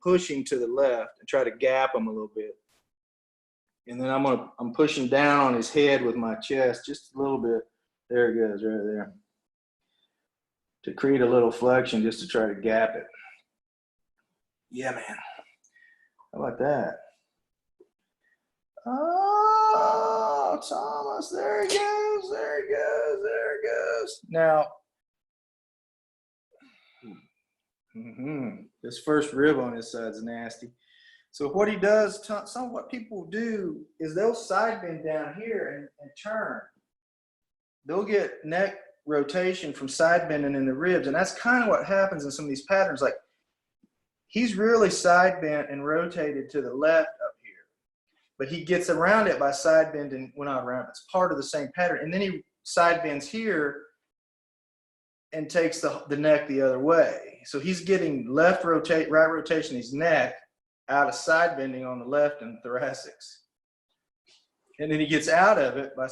pushing to the left and try to gap him a little bit. And then I'm pushing down on his head with my chest just a little bit. There it goes, right there. To create a little flexion just to try to gap it. Yeah, man. How about that? Oh, Thomas, there he goes, there he goes, there he goes. Now, this first rib on his side is nasty. So what he does, what people do is they'll side bend down here and turn. They'll get neck rotation from side bending in the ribs, and that's kind of what happens in some of these patterns. Like, he's really side bent and rotated to the left up here, but he gets around it by side bending. Well, not around it, it's part of the same pattern. And then he side bends here and takes the neck the other way. So he's getting right rotation of his neck out of side bending on the left and thoracics. And then he gets out of it by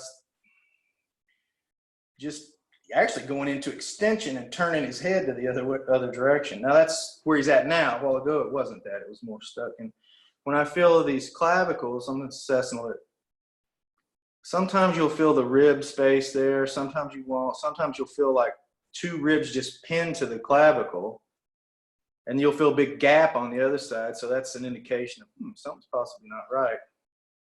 just actually going into extension and turning his head to the other direction. Now that's where he's at now. A while ago it wasn't that, it was more stuck. And when I feel these clavicles, I'm assessing it. Sometimes you'll feel the rib space there, sometimes you won't. Sometimes you'll feel like two ribs just pinned to the clavicle, and you'll feel a big gap on the other side. So that's an indication of something's possibly not right.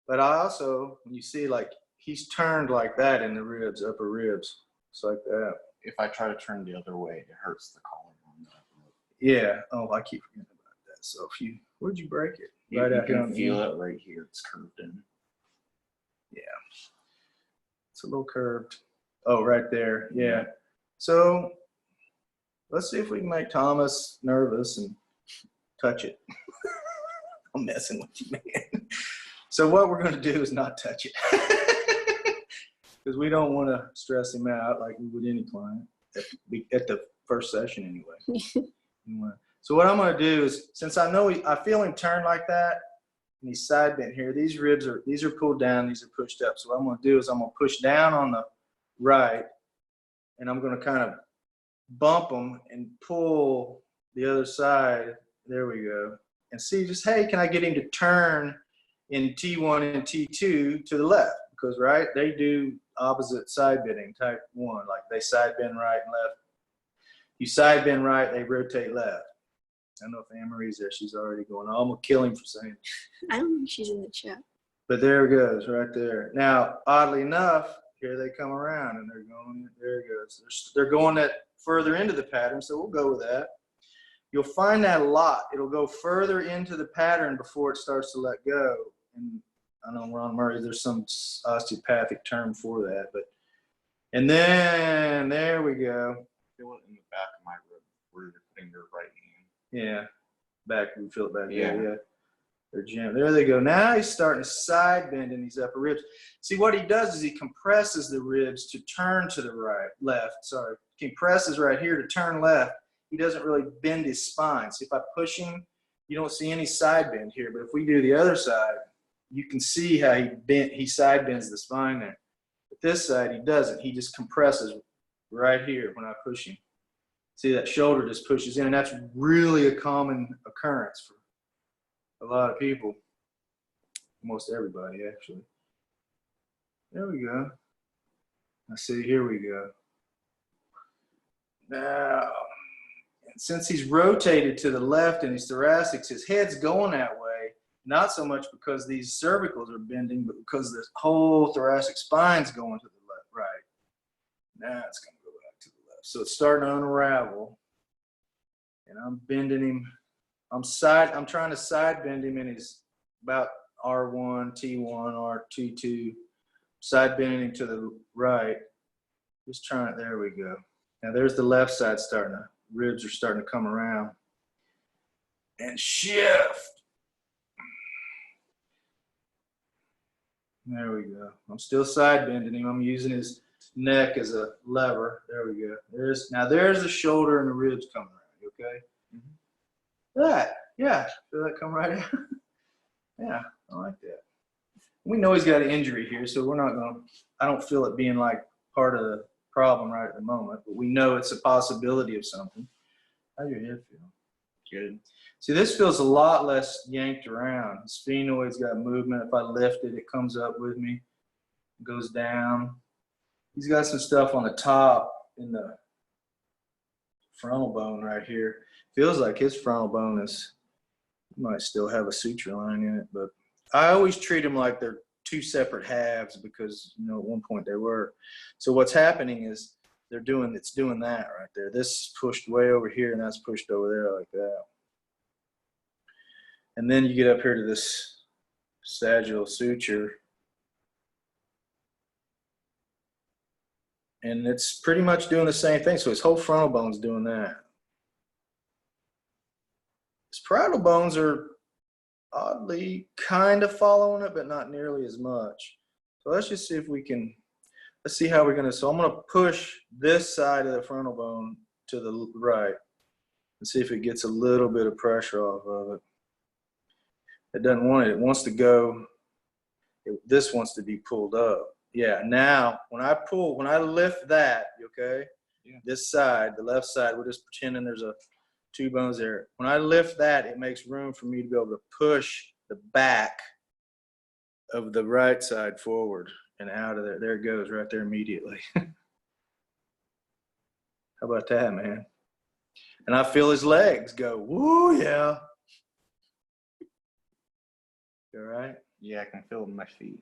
But I also, when you see like he's turned like that in the ribs, upper ribs, it's like that. If I try to turn the other way, it hurts the collarbone. Yeah. Oh, I keep forgetting about that. So if you, where'd you break it? You can feel it right here. It's curved in. Yeah. It's a little curved. Oh, right there. Yeah. So let's see if we can make Thomas nervous and touch it. I'm messing with you, man. So what we're going to do is not touch it. Because we don't want to stress him out like we would any client at the first session anyway. So what I'm going to do is, since I know I feel him turn like that, and he's side bent here, these ribs are pulled down, these are pushed up. So what I'm going to do is I'm going to push down on the right, and I'm going to kind of bump them and pull the other side. There we go. And see, just, hey, can I get him to turn in T1 and T2 to the left? Because, right, they do opposite side bending, type 1. Like, they side bend right and left. You side bend right, they rotate left. I don't know if Anne-Marie's there. She's already going, oh, I'm going to kill him for saying it. I don't think she's in the chat. But there it goes, right there. Now, oddly enough, here they come around, and they're going, there it goes. They're going that further into the pattern, so we'll go with that. You'll find that a lot. It'll go further into the pattern before it starts to let go. And I know Ron Murray, there's some osteopathic term for that. And then, there we go. Feel it in the back of my rib where you're putting your right hand. Yeah, back, we feel it back Yeah. there, yeah. They're jammed. There they go. Now he's starting to side bend in these upper ribs. See, what he does is he compresses the ribs to turn to the left. He compresses right here to turn left. He doesn't really bend his spine. See, if I push him, you don't see any side bend here. But if we do the other side, you can see how he side bends the spine there. But this side, he doesn't. He just compresses right here when I push him. See, that shoulder just pushes in, and that's really a common occurrence for a lot of people. Almost everybody, actually. There we go. I see, here we go. Now, since he's rotated to the left in his thoracics, his head's going that way, not so much because these cervicals are bending, but because the whole thoracic spine's going to the left, right. Now it's going to go back to the left. So it's starting to unravel, and I'm bending him. I'm trying to side bend him in his about R1, T1, R2, side bending him to the right. Just trying it, there we go. Now there's the left side ribs are starting to come around and shift. There we go. I'm still side bending him. I'm using his neck as a lever. There we go. There's the shoulder and the ribs coming around. Okay. That, yeah, feel that come right out. Yeah, I like that. We know he's got an injury here, so we're not going to, I don't feel it being like part of the problem right at the moment, but we know it's a possibility of something. How's your head feel? Good. See, this feels a lot less yanked around. The sphenoid's got movement. If I lift it, it comes up with me, goes down. He's got some stuff on the top in the frontal bone right here. Feels like his frontal bone might still have a suture line in it, but I always treat them like they're two separate halves because, you know, at one point they were. So what's happening is it's doing that right there. This is pushed way over here and that's pushed over there like that. And then you get up here to this sagittal suture. And it's pretty much doing the same thing. So his whole frontal bone's doing that. His parietal bones are oddly kind of following it, but not nearly as much. So let's just see if we can, let's see how we're going to, so I'm going to push this side of the frontal bone to the right and see if it gets a little bit of pressure off of it. It doesn't want it. It wants to go, this wants to be pulled up. Yeah, now when I lift that, okay, yeah. This side, the left side, we're just pretending there's two bones there. When I lift that, it makes room for me to be able to push the back of the right side forward and out of there. There it goes right there immediately. How about that, man? And I feel his legs go, woo, yeah. You all right? Yeah, I can feel my feet.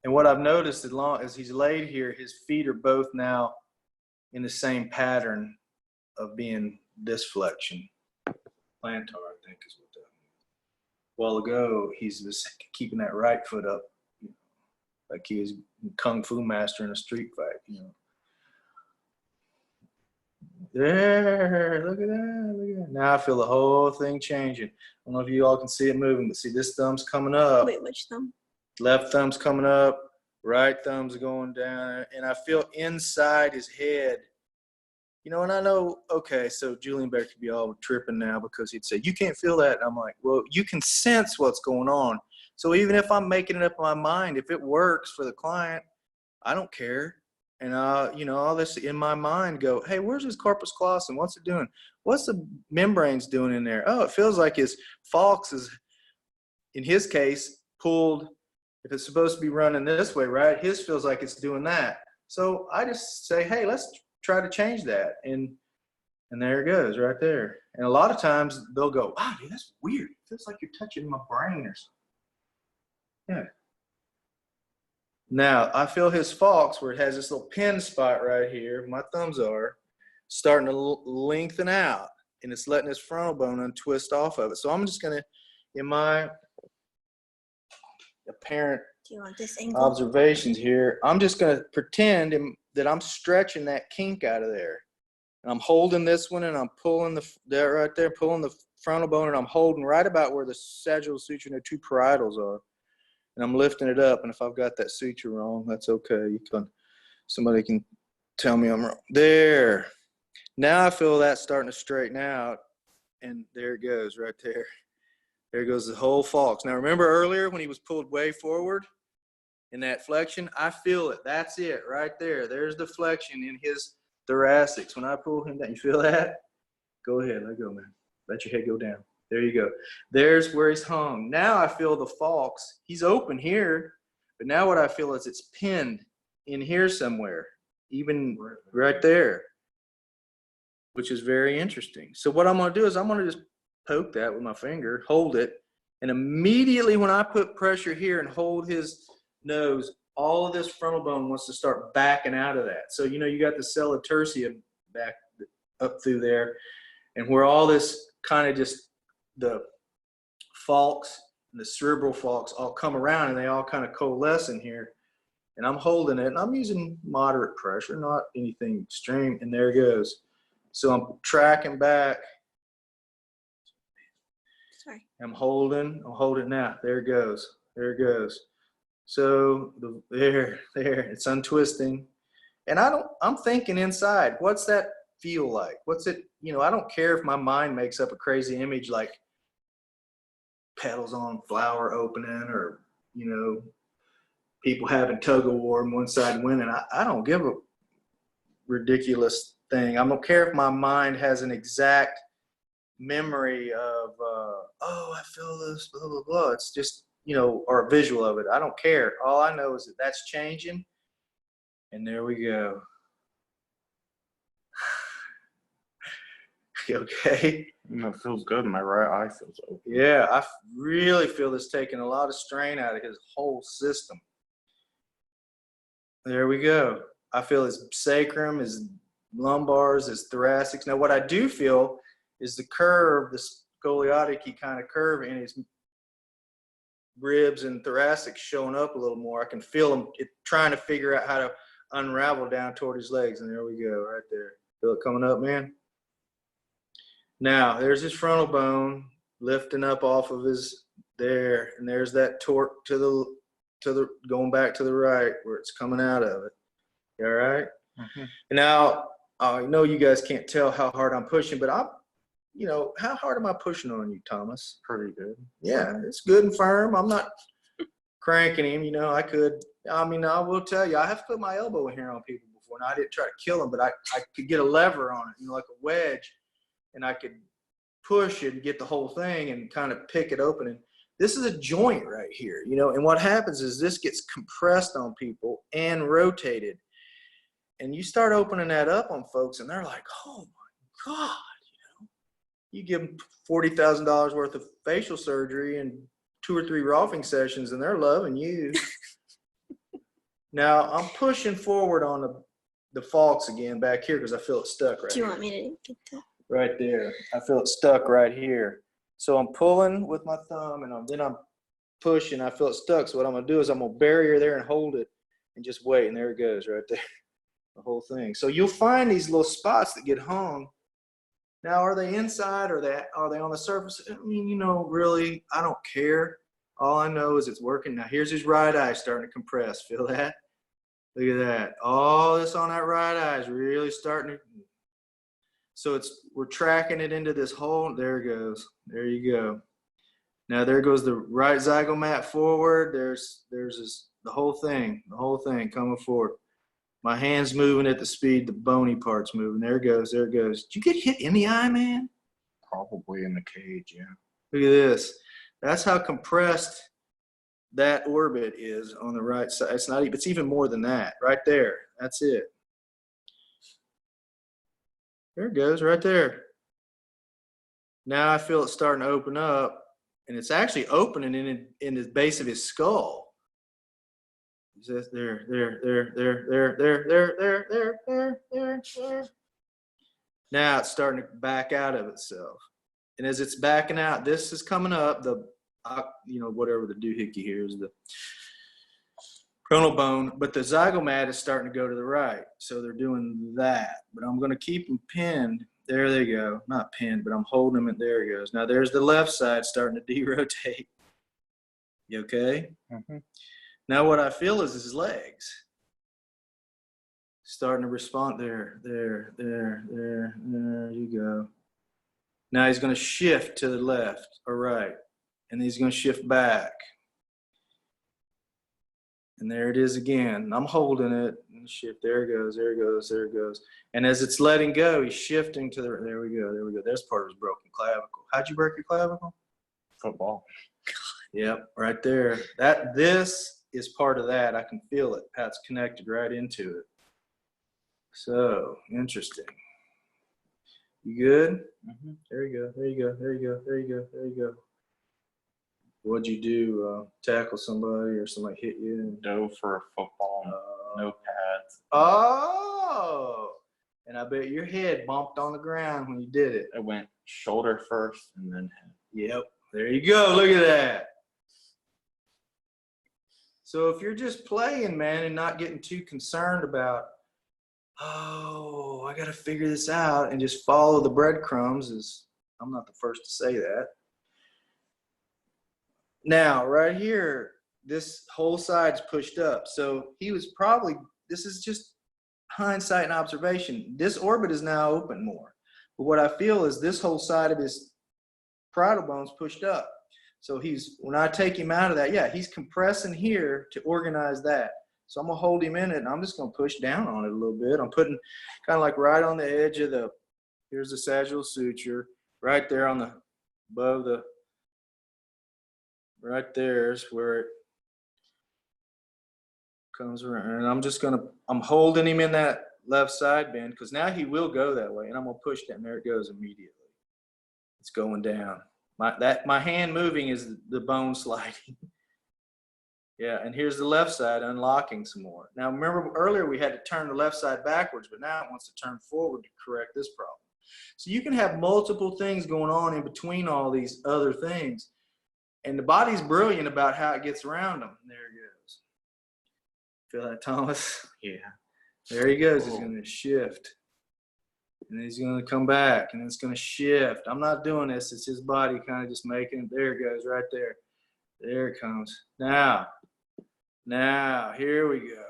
And what I've noticed as long as he's laid here, his feet are both now in the same pattern of being this flexion. Plantar, I think is what that means. A while ago, he's just keeping that right foot up, you know, like he was a kung fu master in a street fight, you know. There, look at that, look at that. Now I feel the whole thing changing. I don't know if you all can see it moving, but see this thumb's coming up. Wait, which thumb? Left thumb's coming up, right thumb's going down, and I feel inside his head. You know, and I know, okay, so Julian Beck could be all tripping now because he'd say, you can't feel that. And I'm like, well, you can sense what's going on. So even if I'm making it up in my mind, if it works for the client, I don't care. And you know, all this in my mind go, hey, where's his corpus callosum? What's it doing? What's the membranes doing in there? Oh, it feels like his falx is, in his case, pulled. If it's supposed to be running this way, right? His feels like it's doing that. So I just say, hey, let's try to change that. And there it goes right there. And a lot of times they'll go, wow, dude, that's weird. It feels like you're touching my brain or something. Yeah. Now I feel his falx where it has this little pin spot right here. My thumbs are starting to lengthen out and it's letting his frontal bone untwist off of it. So I'm just going to, in my apparent observations here, I'm just going to pretend that I'm stretching that kink out of there. And I'm holding this one and I'm pulling that right there, pulling the frontal bone, and I'm holding right about where the sagittal suture and the two parietals are. And I'm lifting it up, and if I've got that suture wrong, that's okay. Somebody can tell me I'm wrong. There. Now I feel that starting to straighten out, and there it goes right there. There goes the whole falx. Now remember earlier when he was pulled way forward in that flexion? I feel it. That's it right there. There's the flexion in his thoracics. When I pull him down, you feel that? Go ahead. Let go, man. Let your head go down. There you go. There's where he's hung. Now I feel the falx. He's open here, but now what I feel is it's pinned in here somewhere, even right there, which is very interesting. So what I'm going to do is I'm going to just poke that with my finger, hold it, and immediately when I put pressure here and hold his nose, all of this frontal bone wants to start backing out of that. So, you know, you got the sella tertia back up through there, and where all this kind of just the falx and the cerebral falx all come around and they all kind of coalesce in here. And I'm holding it and I'm using moderate pressure, not anything extreme, and there it goes. So I'm tracking back. Sorry. I'm holding now. There it goes. There it goes. So there, it's untwisting. And I'm thinking inside, what's that feel like? What's it, you know, I don't care if my mind makes up a crazy image like petals on flower opening or, you know, people having tug of war and one side winning. I don't give a ridiculous thing. I don't care if my mind has an exact memory of, oh, I feel this, blah, blah, blah. It's just, or a visual of it. I don't care. All I know is that that's changing. And there we go. Okay. It feels good. My right eye feels open. Yeah, I really feel this taking a lot of strain out of his whole system. There we go. I feel his sacrum, his lumbars, his thoracics. Now, what I do feel is the curve, the scoliotic kind of curve in his ribs and thoracic showing up a little more. I can feel him trying to figure out how to unravel down toward his legs. And there we go, right there. Feel it coming up, man? Now, there's his frontal bone lifting up off of his there, and there's that torque to the going back to the right where it's coming out of it. You all right? Mm-hmm. And now, I know you guys can't tell how hard I'm pushing, but how hard am I pushing on you, Thomas? Pretty good. Yeah, it's good and firm. I'm not cranking him. I will tell you, I have put my elbow in here on people before. Now, I didn't try to kill him, but I could get a lever on it, like a wedge, and I could push it and get the whole thing and kind of pick it open. And this is a joint right here, and what happens is this gets compressed on people and rotated. And you start opening that up on folks, and they're like, oh, my God, You give them $40,000 worth of facial surgery and 2 or 3 Rolfing sessions, and they're loving you. Now, I'm pushing forward on the falx again back here because I feel it stuck right Do you here. want me to get that? Right there. I feel it stuck right here. So I'm pulling with my thumb, and then I'm pushing. I feel it stuck. So what I'm going to do is I'm going to bury her there and hold it and just wait. And there it goes right there. The whole thing. So you'll find these little spots that get hung. Now, are they inside or are they on the surface? I mean, really, I don't care. All I know is it's working. Now, here's his right eye starting to compress. Feel that? Look at that. All this on that right eye is really starting to. So we're tracking it into this hole. There it goes. There you go. Now, there goes the right zygomat forward. There's the whole thing coming forward. My hand's moving at the speed the bony part's moving. There it goes. There it goes. Did you get hit in the eye, man? Probably in the cage, yeah. Look at this. That's how compressed that orbit is on the right side. It's even more than that. Right there. That's it. There it goes, right there. Now I feel it starting to open up, and it's actually opening in the base of his skull. There. Now it's starting to back out of itself. And as it's backing out, this is coming up, whatever the doohickey here is, the frontal bone, but the zygomat is starting to go to the right. So they're doing that. But I'm going to keep them pinned. There they go. Not pinned, but I'm holding them, and there it goes. Now there's the left side starting to derotate. You okay? Mm-hmm. Now what I feel is his legs starting to respond. There you go. Now he's going to shift to the left or right, and he's going to shift back. And there it is again. I'm holding it and shift. There it goes, there it goes, there it goes. And as it's letting go, he's shifting to there we go, there we go. There's part of his broken clavicle. How'd you break your clavicle? Football. Yep, right there. This is part of that. I can feel it. How it's connected right into it. So interesting. You good? Mm-hmm. There you go. There you go. There you go. There you go. There you go. What'd you do? Tackle somebody or somebody hit you? Dove for a football. No pads. Oh! And I bet your head bumped on the ground when you did it. It went shoulder first and then head. Yep. There you go. Look at that. So if you're just playing, man, and not getting too concerned about, oh, I got to figure this out and just follow the breadcrumbs, I'm not the first to say that. Now, right here, this whole side's pushed up. So this is just hindsight and observation. This orbit is now open more. But what I feel is this whole side of his parietal bone's pushed up. So when I take him out of that, yeah, he's compressing here to organize that. So I'm going to hold him in it, and I'm just going to push down on it a little bit. I'm putting kind of like right on the edge of here's the sagittal suture, right there on the, above the, right there's where it comes around. And I'm holding him in that left side bend because now he will go that way. And I'm going to push that, and there it goes immediately. It's going down. My hand moving is the bone sliding. Yeah, and here's the left side unlocking some more. Now, remember earlier we had to turn the left side backwards, but now it wants to turn forward to correct this problem. So you can have multiple things going on in between all these other things. And the body's brilliant about how it gets around them. There it goes. Feel that, Thomas? Yeah. There he goes. He's going to shift. And he's going to come back, and it's going to shift. I'm not doing this. It's his body kind of just making it. There it goes right there. There it comes. Now, here we go.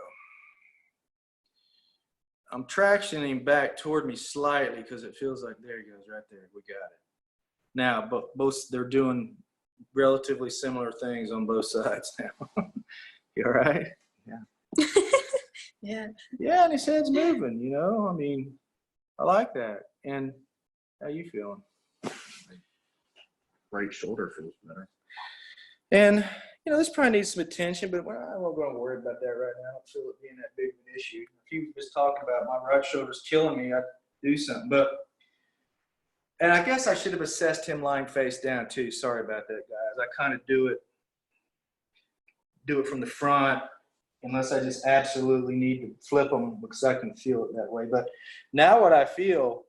I'm tractioning him back toward me slightly because it feels like, there he goes right there. We got it. Now, both they're doing relatively similar things on both sides now. You all right? Yeah. Yeah. Yeah, and his head's moving, you know. I mean, I like that. And how you feeling? Right shoulder feels better. And, you know, this probably needs some attention, but I won't go and worry about that right now. I don't feel it being that big of an issue. If you was talking about my right shoulder's killing me, I'd do something. And I guess I should have assessed him lying face down too. Sorry about that, guys. I kind of do it from the front, unless I just absolutely need to flip them because I can feel it that way. But now what I feel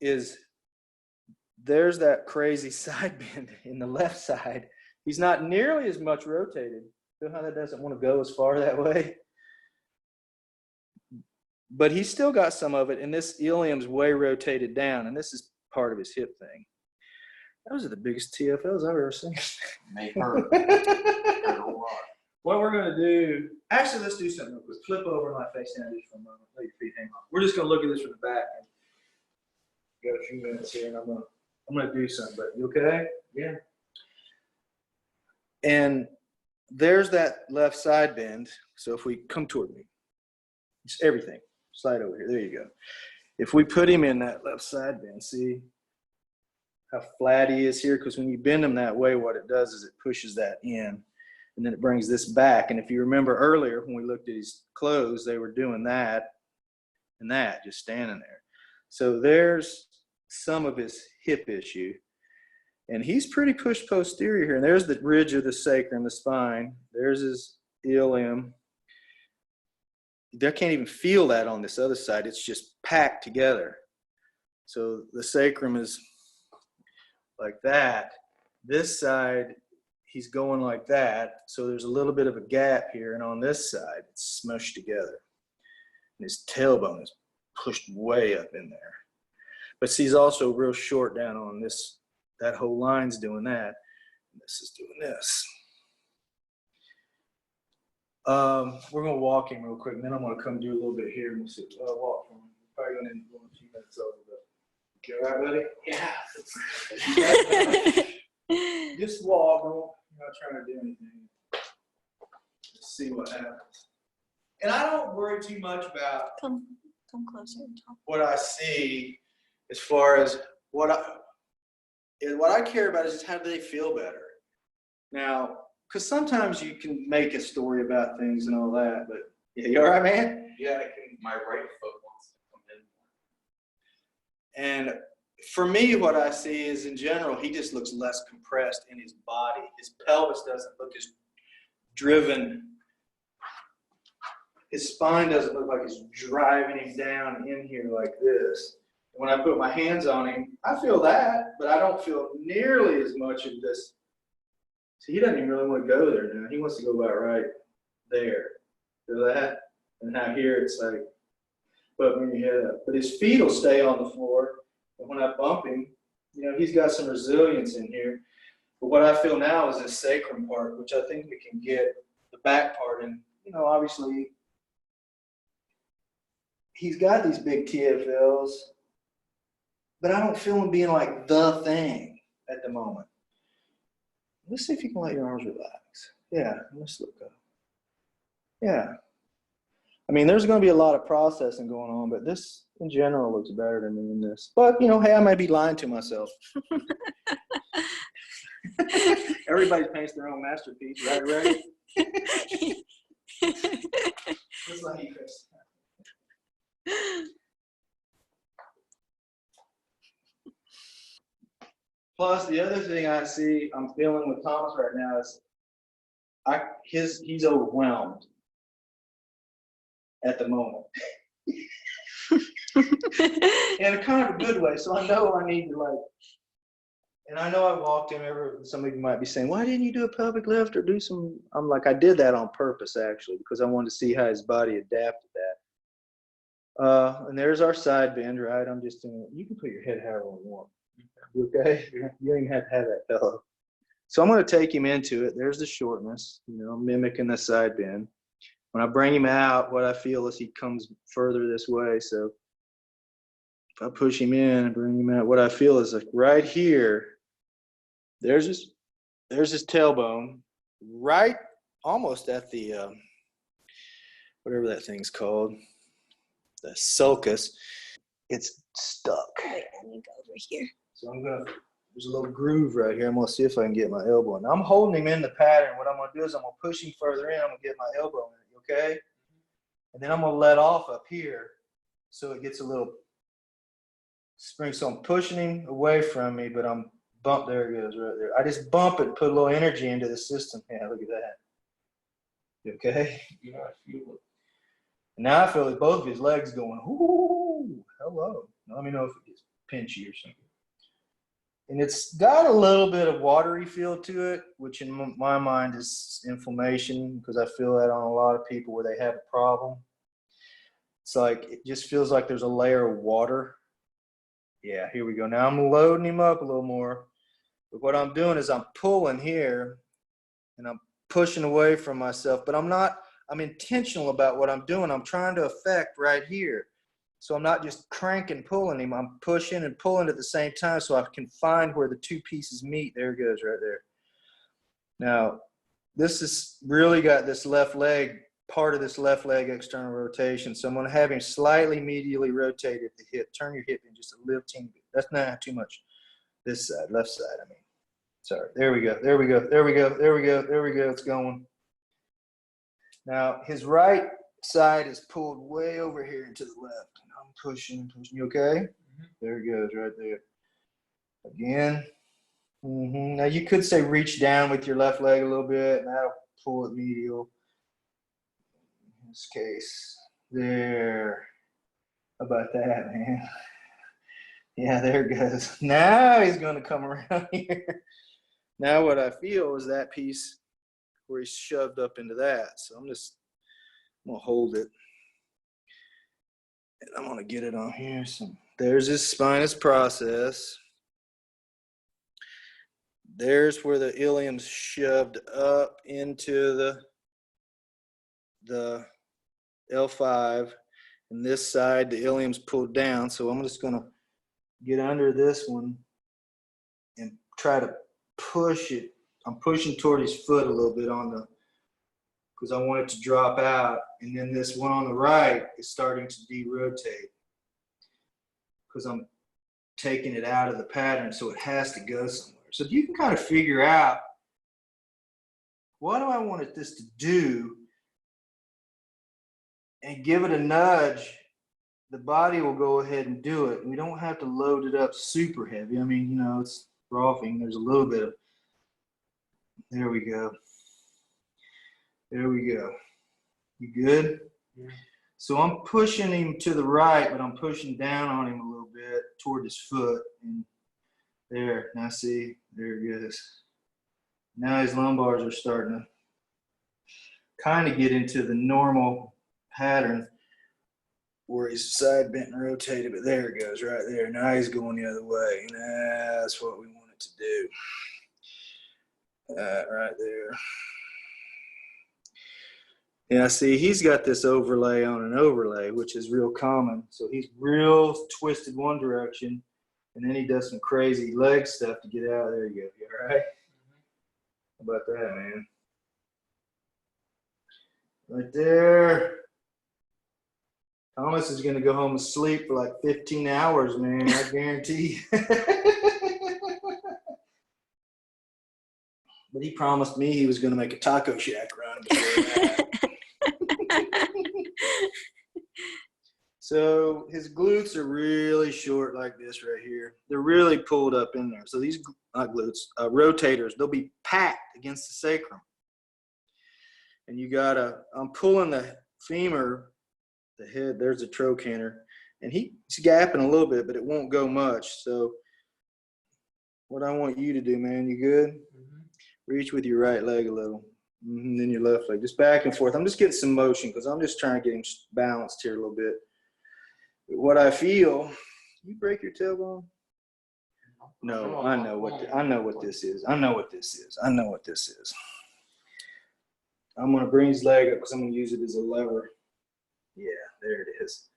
is there's that crazy side bend in the left side. He's not nearly as much rotated. Feel how that doesn't want to go as far that way? But he's still got some of it, and this ilium's way rotated down, and this is part of his hip thing. Those are the biggest TFLs I've ever seen. May hurt. Hurt a lot. What we're going to do, actually, let's do something real quick. Flip over my face down just for a moment. Let your feet hang on. We're just going to look at this from the back. Got a few minutes here, and I'm going to do something. But you okay? Yeah. And there's that left side bend. So if we come toward me, just everything, slide over here. There you go. If we put him in that left side bend, see how flat he is here? Because when you bend him that way, what it does is it pushes that in. And then it brings this back. And if you remember earlier when we looked at his clothes, they were doing that and that, just standing there. So there's some of his hip issue. And he's pretty pushed posterior here. And there's the ridge of the sacrum, the spine. There's his ilium. I can't even feel that on this other side. It's just packed together. So the sacrum is like that. This side, he's going like that. So there's a little bit of a gap here. And on this side, it's smushed together. And his tailbone is pushed way up in there. But see, he's also real short down on this. That whole line's doing that. And this is doing this. We're going to walk him real quick. And then I'm going to come do a little bit here. And we'll see. Walk for him. Probably going to go a few minutes over. But you all right, buddy? Yeah. Just walk. I'm not trying to do anything. Just see what happens. And I don't worry too much about Come closer and talk. what I see as far as what I care about is just how do they feel better. Now, because sometimes you can make a story about things and all that, but yeah, you all right, man? Yeah, my right foot wants to come in. And for me, what I see is in general, he just looks less compressed in his body. His pelvis doesn't look as driven. His spine doesn't look like it's driving him down in here like this. When I put my hands on him, I feel that, but I don't feel nearly as much of this. See, he doesn't even really want to go there now. He wants to go about right there. Feel that? And how here it's like, put your head up. But his feet will stay on the floor. And when I bump him, you know, he's got some resilience in here. But what I feel now is this sacrum part, which I think we can get the back part. And, you know, obviously, he's got these big TFLs, but I don't feel him being like the thing at the moment. Let's see if you can let your arms relax. Yeah, let's look up. Yeah. I mean, there's going to be a lot of processing going on, but this in general looks better to me in this. But, you know, hey, I might be lying to myself. Everybody paints their own masterpiece, right? Right? Just like you, Chris. Plus, the other thing I'm feeling with Thomas right now is he's overwhelmed at the moment. In a kind of a good way. So I know I need to and I know I walked him some of you might be saying, why didn't you do a pelvic lift or do some? I'm like, I did that on purpose actually, because I wanted to see how his body adapted that. And there's our side bend, right? I'm just doing, you can put your head however you want. Okay? You don't even have to have that pillow. So I'm going to take him into it. There's the shortness, you know, mimicking the side bend. When I bring him out, what I feel is he comes further this way. So if I push him in and bring him out, what I feel is like right here, there's his tailbone, right almost at the, whatever that thing's called, the sulcus. It's stuck. Wait, let me go over here. So there's a little groove right here. I'm going to see if I can get my elbow in. I'm holding him in the pattern. What I'm going to do is I'm going to push him further in. I'm going to get my elbow in, okay? And then I'm going to let off up here so it gets a little spring. So I'm pushing him away from me, but I'm there it goes right there. I just bump it and put a little energy into the system. Yeah, look at that. You okay? Yeah, I feel it. And now I feel like both of his legs going, ooh, hello. Let me know if it gets pinchy or something. And it's got a little bit of watery feel to it, which in my mind is inflammation, because I feel that on a lot of people where they have a problem. It's like, it just feels like there's a layer of water. Yeah, here we go. Now I'm loading him up a little more. But what I'm doing is I'm pulling here and I'm pushing away from myself, but I'm intentional about what I'm doing. I'm trying to affect right here. So I'm not just cranking, pulling him. I'm pushing and pulling at the same time so I can find where the two pieces meet. There it goes right there. Now, this has really got this left leg, part of this left leg external rotation. So I'm going to have him slightly medially rotate at the hip. Turn your hip in just a little teeny bit. That's not too much. This side, left side, I mean. Sorry. There we go. There we go. There we go. There we go. There we go. It's going. Now, his right side is pulled way over here into the left. And I'm pushing. You okay? Mm-hmm. There it goes right there. Again. Mm-hmm. Now, you could say reach down with your left leg a little bit, and that'll pull it medial. In this case, there. How about that, man? Yeah, there it goes. Now he's going to come around here. Now what I feel is that piece where he's shoved up into that. So I'm going to hold it. And I'm going to get it on here. So there's his spinous process. There's where the ilium's shoved up into the L5. And this side, the ilium's pulled down. So I'm just going to get under this one and try to push it. I'm pushing toward his foot a little bit because I want it to drop out. And then this one on the right is starting to derotate because I'm taking it out of the pattern, so it has to go somewhere. So if you can kind of figure out, what do I want this to do, and give it a nudge, the body will go ahead and do it. We don't have to load it up super heavy. I mean, you know, it's Rolfing. There's a little bit of, there we go. There we go. You good? Yeah. So I'm pushing him to the right, but I'm pushing down on him a little bit toward his foot. And there, now see, there it goes. Now his lumbars are starting to kind of get into the normal pattern where he's side bent and rotated, but there it goes right there. Now he's going the other way. And that's what we want it to do. Right there. Yeah, see, he's got this overlay on an overlay, which is real common. So he's real twisted one direction, and then he does some crazy leg stuff to get out. There you go. You all right? How about that, man? Right there. Thomas is going to go home and sleep for like 15 hours, man. I guarantee. But he promised me he was going to make a taco shack run before that. So his glutes are really short like this right here. They're really pulled up in there. So these, not glutes, rotators, they'll be packed against the sacrum. And you gotta, I'm pulling the femur, the head, there's the trochanter, and he's gapping a little bit, but it won't go much. So what I want you to do, man, you good? Mm-hmm. Reach with your right leg a little, and then your left leg, just back and forth. I'm just getting some motion because I'm just trying to get him balanced here a little bit. What I feel, you break your tailbone? No, I know what this is. I know what this is. I'm gonna bring his leg up because I'm gonna use it as a lever. Yeah, there it is.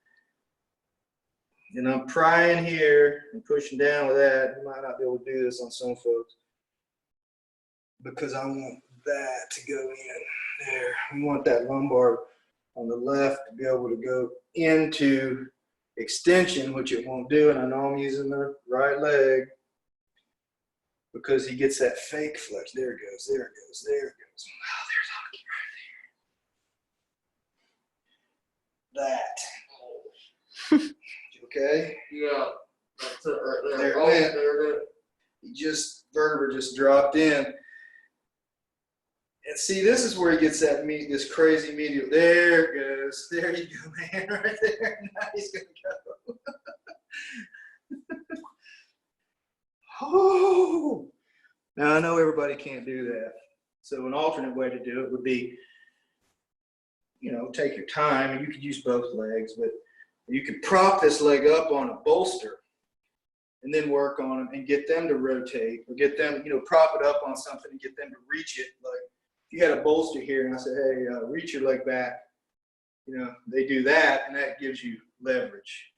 And I'm prying here and pushing down with that. You might not be able to do this on some folks because I want that to go in there. We want that lumbar on the left to be able to go into extension, which it won't do, and I know I'm using the right leg because he gets that fake flex. There it goes, there it goes, there it goes. Oh, there's hockey right there. That. Okay? Yeah, that's it right there. There it Oh, went. there it is. He just, vertebra just dropped in. And see, this is where he gets that this crazy medial. There it goes. There you go, man, right there. Now he's going to go. Oh! Now, I know everybody can't do that. So an alternate way to do it would be, you know, take your time, and you could use both legs, but you could prop this leg up on a bolster and then work on them and get them to rotate, or get them, you know, prop it up on something and get them to reach it. Like if you had a bolster here and I said, hey, reach your leg back, you know, they do that and that gives you leverage.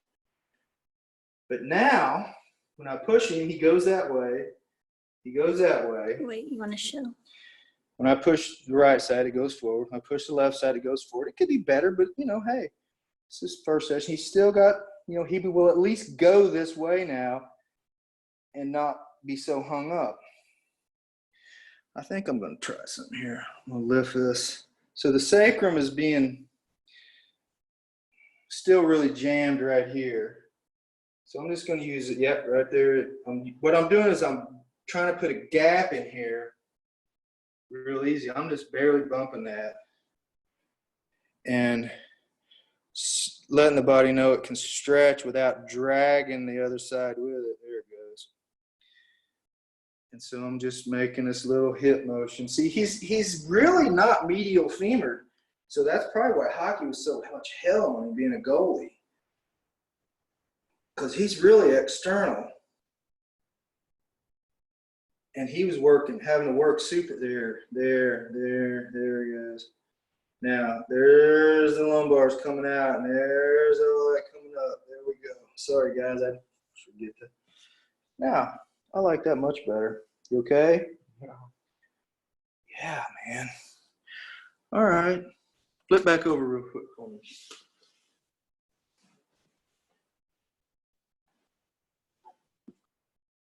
But now, when I push him, he goes that way. He goes that way. Wait, you want to show? When I push the right side, it goes forward. When I push the left side, it goes forward. It could be better, but, you know, hey, this is first session. He's still got, you know, he will at least go this way now and not be so hung up. I think I'm going to try something here. I'm going to lift this. So the sacrum is being still really jammed right here. So I'm just going to use it, yep, right there. What I'm doing is I'm trying to put a gap in here real easy. I'm just barely bumping that and letting the body know it can stretch without dragging the other side with it. There it goes. And so I'm just making this little hip motion. See, he's really not medial femured. So that's probably why hockey was so much hell on him being a goalie. Because he's really external. And he was having to work super there he goes. Now, there's the lumbars coming out, and there's all that coming up. There we go. Sorry, guys, I forget that. Now, I like that much better. You okay? Yeah, man. All right. Flip back over real quick for me.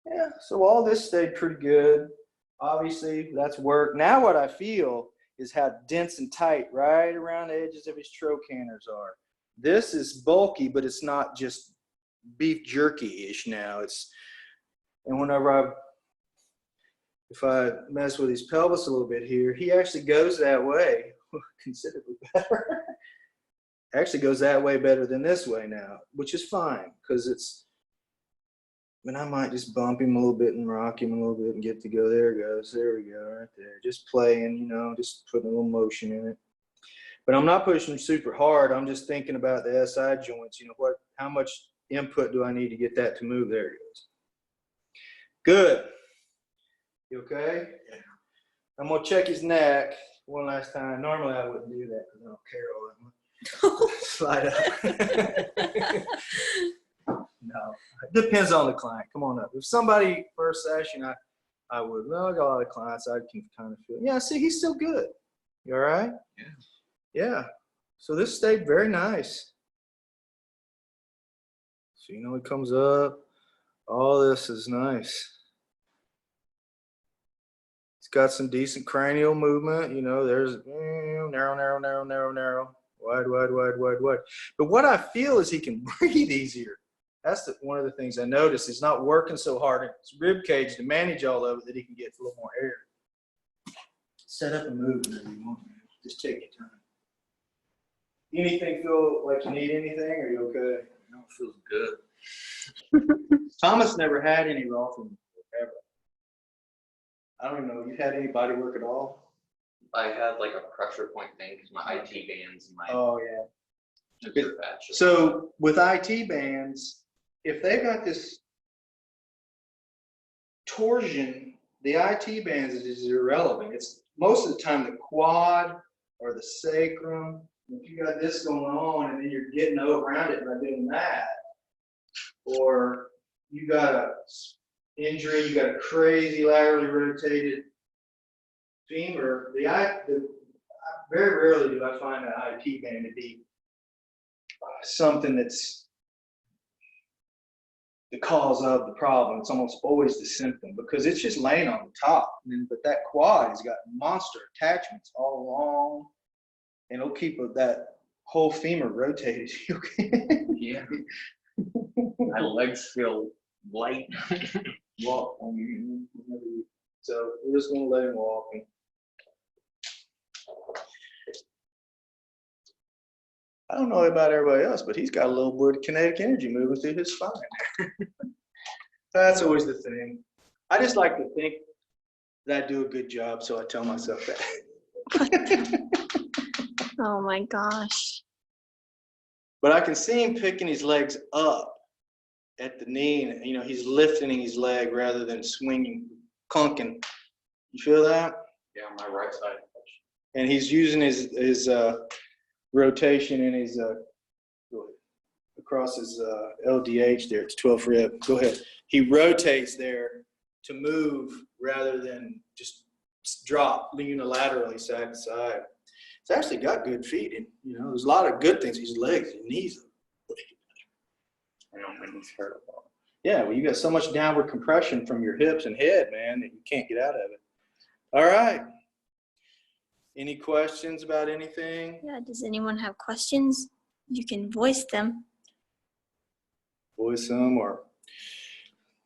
Yeah, so all this stayed pretty good. Obviously, that's work. Now what I feel is how dense and tight right around the edges of his trochanters are. This is bulky, but it's not just beef jerky-ish now. And whenever if I mess with his pelvis a little bit here, he actually goes that way considerably better. Actually goes that way better than this way now, which is fine because I might just bump him a little bit and rock him a little bit and get to go. There it goes. There we go, right there. Just playing, you know, just putting a little motion in it. But I'm not pushing super hard. I'm just thinking about the SI joints. You know, how much input do I need to get that to move? There it goes. Good. You okay? Yeah. I'm going to check his neck one last time. Normally I wouldn't do that because I don't care all that much. Slide up. No, it depends on the client. Come on up. If somebody first session, I would. Well, I got a lot of clients. I can kind of feel. Yeah, see, he's still good. You all right? Yeah. Yeah. So this stayed very nice. So, you know, it comes up. All this is nice. It's got some decent cranial movement. You know, there's narrow, narrow, narrow, narrow, narrow, wide, wide, wide, wide, wide. But what I feel is he can breathe easier. That's one of the things I noticed. He's not working so hard in his rib cage to manage all of it that he can get a little more air. Set up and move whenever you want, man. Just take your time. Anything feel like you need anything? Or are you okay? No, it feels good. Thomas never had any Rolfing ever. I don't even know. You had any body work at all? I had like a pressure point thing because my IT bands and my Oh, yeah. hips are bad. So with IT bands, if they've got this torsion, the IT bands is irrelevant. It's most of the time the quad or the sacrum. If you got this going on and then you're getting around it by doing that, or you got a injury, you got a crazy laterally rotated femur, very rarely do I find an IT band to be something that's the cause of the problem. It's almost always the symptom because it's just laying on the top. But that quad has got monster attachments all along, and it'll keep that whole femur rotated. Yeah. My legs feel light. Walk. So we're just gonna let him walk. I don't know about everybody else, but he's got a little bit of kinetic energy moving through his spine. That's always the thing. I just like to think that I do a good job, so I tell myself that. Oh my gosh. But I can see him picking his legs up at the knee, and you know he's lifting his leg rather than swinging, clunking. You feel that? Yeah, my right side. And he's using his rotation in his across his LDH there. It's 12th rib. Go ahead. He rotates there to move rather than just drop unilaterally side to side. It's actually got good feet, and you know there's a lot of good things. His legs, his knees. I know my knees hurt a lot. Yeah, well, you got so much downward compression from your hips and head, man, that you can't get out of it. All right. Any questions about anything? Yeah, does anyone have questions? You can voice them. Voice them, or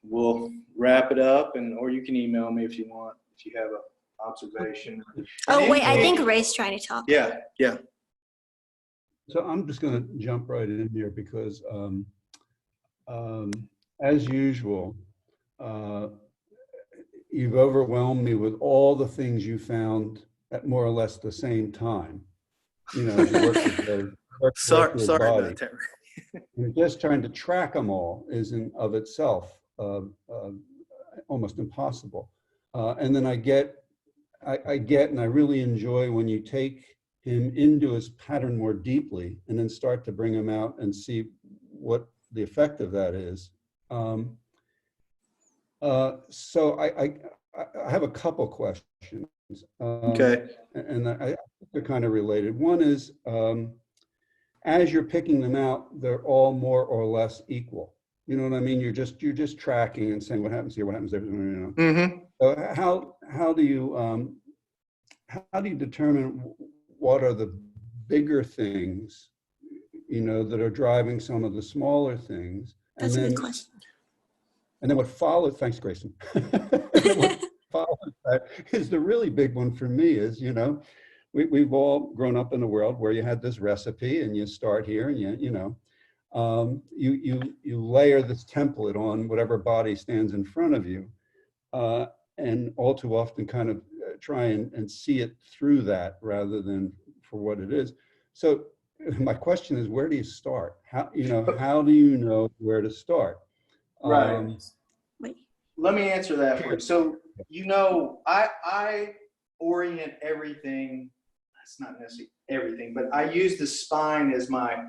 we'll wrap it up, or you can email me if you want, if you have an observation. Oh, wait, I think Ray's trying to talk. Yeah. So I'm just going to jump right in here because, as usual, you've overwhelmed me with all the things you found at more or less the same time. You know, you work with the Sorry about that. And just trying to track them all is in of itself almost impossible. And then I get, and I really enjoy when you take him into his pattern more deeply and then start to bring him out and see what the effect of that is. So I have a couple questions. Okay. And I think they're kind of related. One is, as you're picking them out, they're all more or less equal. You know what I mean? You're just tracking and saying what happens here, what happens there. You know. Mm-hmm. So how do you determine what are the bigger things, you know, that are driving some of the smaller things? That's a good question. And then what follows? Thanks, Grayson. What follows that is the really big one for me. Is, you know, we've all grown up in a world where you had this recipe and you start here and you layer this template on whatever body stands in front of you, and all too often kind of try and see it through that rather than for what it is. So my question is, where do you start? How do you know where to start? Right. Wait. Let me answer that for you. So, you know, I orient everything. That's not necessarily everything, but I use the spine as my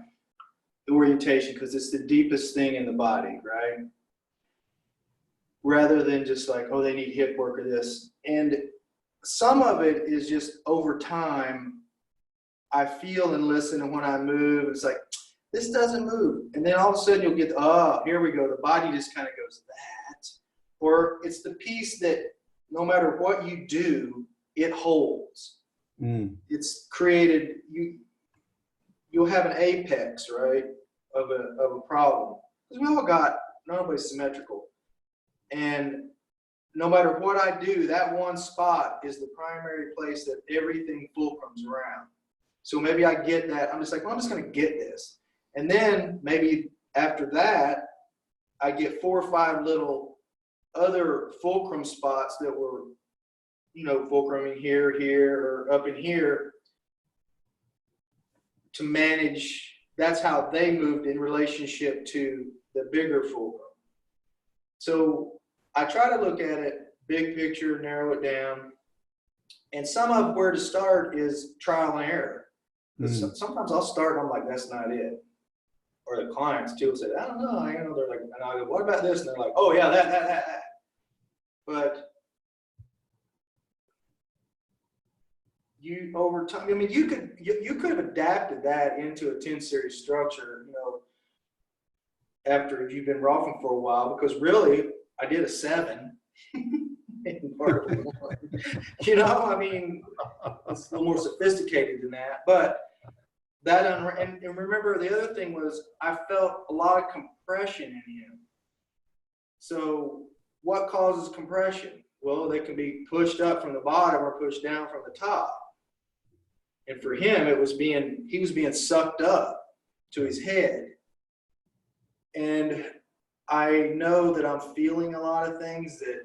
orientation because it's the deepest thing in the body, right? Rather than just like, oh, they need hip work or this. And some of it is just over time, I feel and listen, and when I move, it's like, this doesn't move. And then all of a sudden you'll get, oh, here we go. The body just kind of goes that. Or it's the piece that no matter what you do, it holds. It's created, you'll have an apex, right, of a problem. Because we all got, nobody's symmetrical. And no matter what I do, that one spot is the primary place that everything fulcrums around. So maybe I get that. I'm just like, well, I'm just going to get this. And then maybe after that, I get 4 or 5 little other fulcrum spots that were, you know, fulcruming here, here, or up in here to manage. That's how they moved in relationship to the bigger fulcrum. So I try to look at it big picture, narrow it down. And some of where to start is trial and error. Sometimes I'll start and I'm like, that's not it. Or the clients too will say, I don't know. You know, they're like, and I go, what about this? And they're like, oh yeah, that. But you over time, I mean, you could have adapted that into a 10 series structure, you know, after you've been Rolfing for a while, because really I did a 7 in part of one. You know, I mean, it's a little more sophisticated than that, but that, and remember the other thing was I felt a lot of compression in him. So what causes compression? Well, they can be pushed up from the bottom or pushed down from the top. And for him, he was being sucked up to his head. And I know that I'm feeling a lot of things that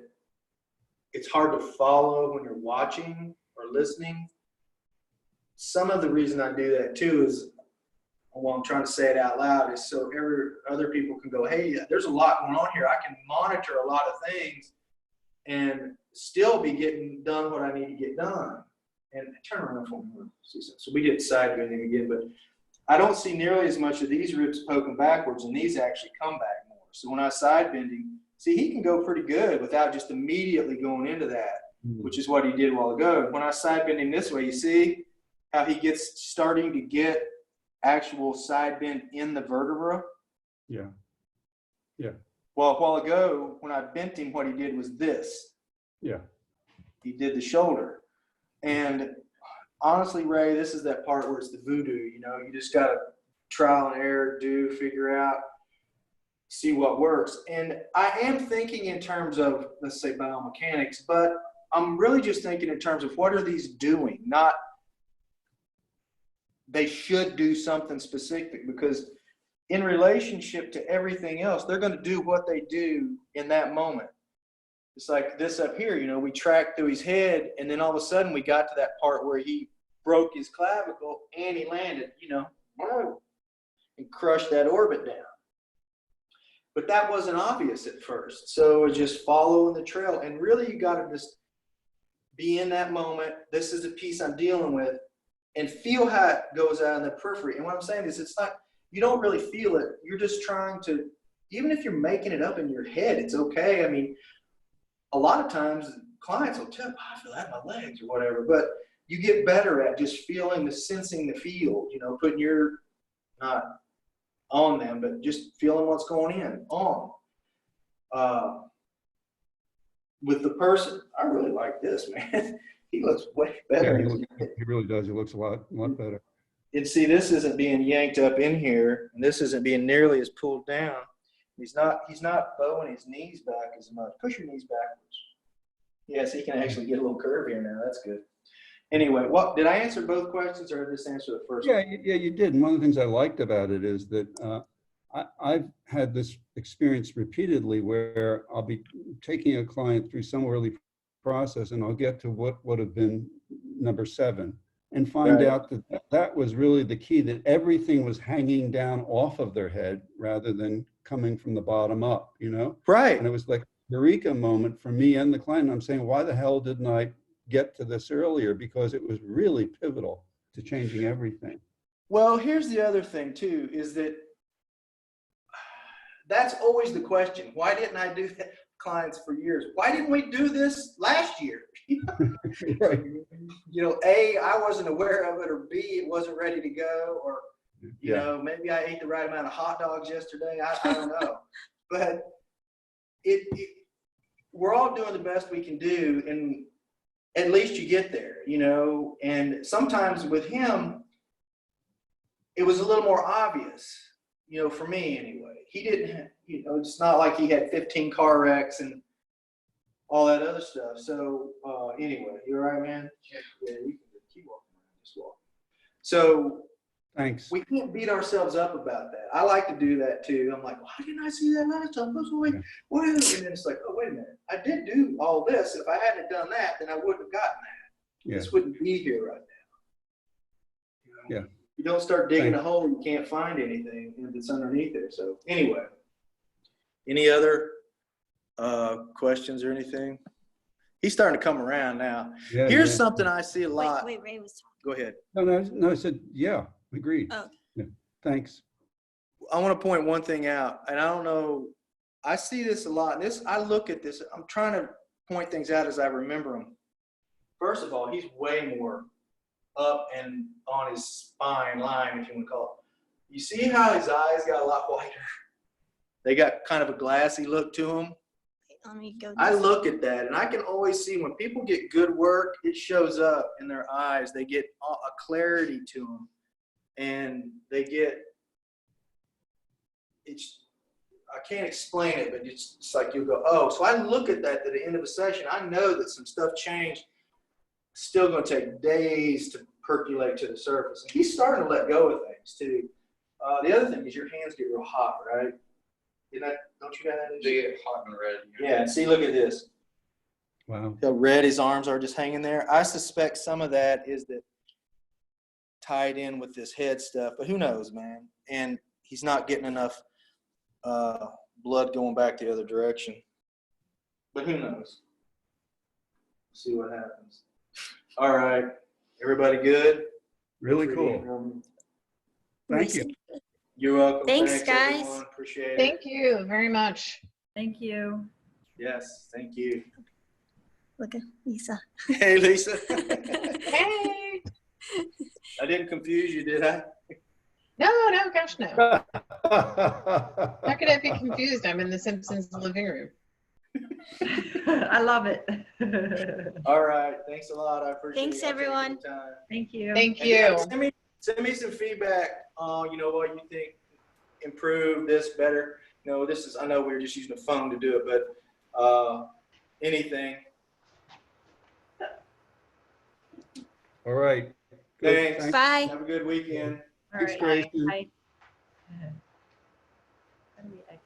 it's hard to follow when you're watching or listening. Some of the reason I do that too is, well, I'm trying to say it out loud, is so other people can go, hey, there's a lot going on here. I can monitor a lot of things and still be getting done what I need to get done. And turn around for me. So we did side bending again, but I don't see nearly as much of these ribs poking backwards, and these actually come back more. So when I side bending, see, he can go pretty good without just immediately going into that, which is what he did a while ago. When I side bend him this way, you see how he gets starting to get actual side bend in the vertebra? Yeah. Yeah. Well, a while ago, when I bent him, what he did was this. Yeah. He did the shoulder. And honestly, Ray, this is that part where it's the voodoo, you know, you just got to trial and error, figure out, see what works. And I am thinking in terms of, let's say, biomechanics, but I'm really just thinking in terms of what are these doing, not they should do something specific, because in relationship to everything else, they're going to do what they do in that moment. It's like this up here, you know, we tracked through his head, and then all of a sudden we got to that part where he broke his clavicle and he landed, you know, and crushed that orbit down. But that wasn't obvious at first. So it was just following the trail. And really you got to just be in that moment. This is a piece I'm dealing with, and feel how it goes out in the periphery. And what I'm saying is, it's not, you don't really feel it. You're just trying to, even if you're making it up in your head, it's okay. I mean, a lot of times clients will tell, I feel that in my legs or whatever, but you get better at just feeling sensing the field, you know, putting your, not on them, but just feeling what's going on. With the person, I really like this, man. He looks way better. Yeah, he really does. He looks a lot better. And see, this isn't being yanked up in here, and this isn't being nearly as pulled down. He's not bowing his knees back as much. Push your knees backwards. Yes, he can actually get a little curve here now. That's good. Anyway, what did I answer both questions, or did I just answer the first one? Yeah, you did. And one of the things I liked about it is that I've had this experience repeatedly where I'll be taking a client through some early process, and I'll get to what would have been number 7 and find out that that was really the key, that everything was hanging down off of their head rather than coming from the bottom up, you know? Right. And it was like a eureka moment for me and the client. I'm saying, why the hell didn't I get to this earlier? Because it was really pivotal to changing everything. Well, here's the other thing too, is that that's always the question. Why didn't I do that? Clients for years. Why didn't we do this last year? Right. You know, A, I wasn't aware of it, or B, it wasn't ready to go, or You know, maybe I ate the right amount of hot dogs yesterday. I don't know. But we're all doing the best we can do, and at least you get there, you know. And sometimes with him, it was a little more obvious, you know, for me anyway. He didn't, you know, it's not like he had 15 car wrecks and all that other stuff. So anyway, you all right, man? Yeah, you can keep walking around, just walk. So Thanks. we can't beat ourselves up about that. I like to do that too. I'm like, why didn't I see that last time? What is it? And then it's like, oh, wait a minute. I did do all this. If I hadn't done that, then I wouldn't have gotten that. Yeah. This wouldn't be here right now. You know? Yeah. You don't start digging a hole, you can't find anything that's underneath there. So anyway, any other questions or anything? He's starting to come around now. Yeah, Here's something I see a lot. Wait, Ray was talking. Go ahead. No, I said, yeah, agreed. Oh. Yeah. Thanks. I want to point one thing out, and I don't know, I see this a lot. I look at this, I'm trying to point things out as I remember them. First of all, he's way more up and on his spine line, if you want to call it. You see how his eyes got a lot wider? They got kind of a glassy look to them. Let me go. I look at that, and I can always see when people get good work, it shows up in their eyes. They get a clarity to them, and they get, I can't explain it, but it's like you'll go, oh. So I look at that at the end of a session. I know that some stuff changed. Still going to take days to percolate to the surface. And he's starting to let go of things too. The other thing is your hands get real hot, right? Don't you got that? They get hot and red. Yeah, see, look at this. Wow. How red his arms are just hanging there. I suspect some of that is that tied in with this head stuff, but who knows, man? And he's not getting enough blood going back the other direction. But who knows? See what happens. All right. Everybody good? Really cool. Thank you. You're welcome. Thanks, guys. Everyone. Appreciate it. Thank you very much. Thank you. Yes, thank you. Look at Lisa. Hey, Lisa. Hey. I didn't confuse you, did I? No, gosh, no. How could I be confused? I'm in the Simpsons living room. I love it. All right. Thanks a lot. I appreciate Thanks, you taking the everyone. time. Thank you. Thank And yeah, you. send me some feedback on, you know, what you think improve this better. You know, I know we were just using the phone to do it, but anything. All right. Good. Thanks. Bye. Have a good weekend. All Thanks, right. Grayson. Bye. How do we exit?